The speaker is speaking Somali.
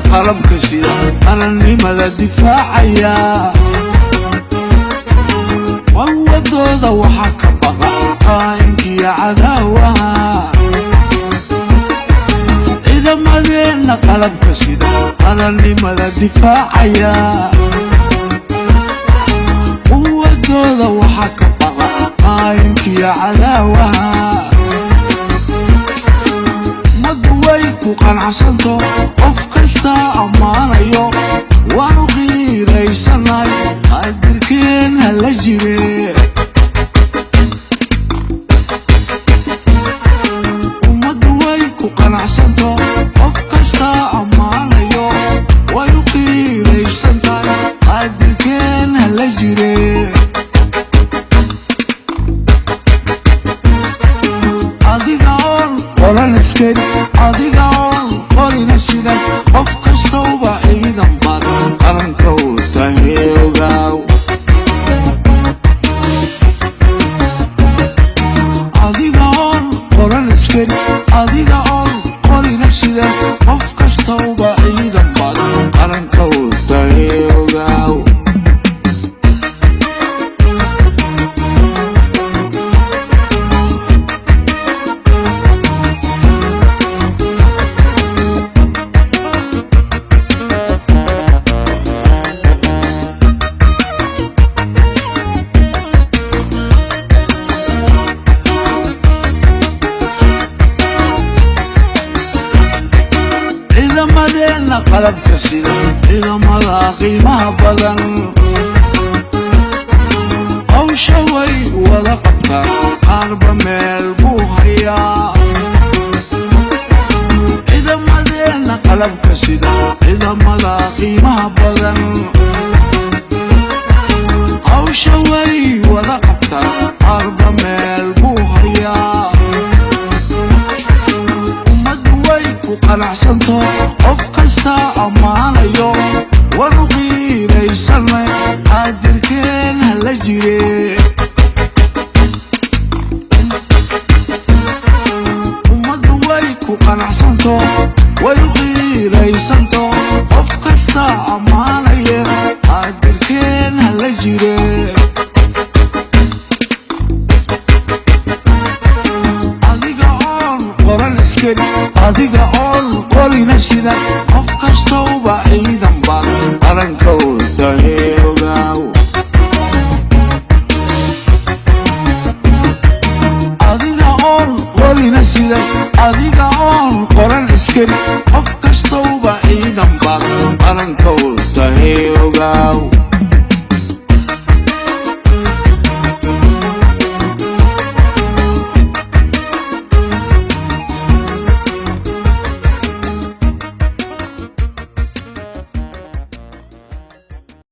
qalabka sida qaranimada difaacaya wadooda waxa ka baqa qaankiya cadaawaha ciidamadeena qalabka sida qaranimada difaacaya wadooda waxa ka baqa qaankiya cadaawaha ku qanacsanto qof kasta ammaanayo waanu qiiraysanay qadirkeen hala jire ummaddu way ku qanacsanto qof kasta ammaanayo waanu qiiraysanay qadirkeen hala jire adiga oon qoran iskari adiga oon qorina sida qof kastauba ciidan badan qaranka u tahay ogaaw adiga oon qoran iskari adiga oon qorina sida qof kastauba ciidan badan qaranka u tahay ogaaw ciidamadeena qalabka sida ciidamada qiimaha badan hawsha way wada qabtaan qaarba meel buu hayaa ciidamadeena qalabka sida ciidamada qiimaha badan hawsha way wada qabtaan qaarba meel buu hayaa qanacsanto qof kasta ammaanayo waanu qiiraysanay qadirkeen hala jire ummaddu way ku qanacsanto way qiiraysanto qof kasta ammaanaya qadirkeen hala jire adiga oon qoran iskari adiga oon qorina sida qof kastauba ciidan badan qaranka u tahay ogaaw adiga oon qorina sida adiga oon qoran iskari qof kastauba ciidan badan qaranka u tahay ogaaw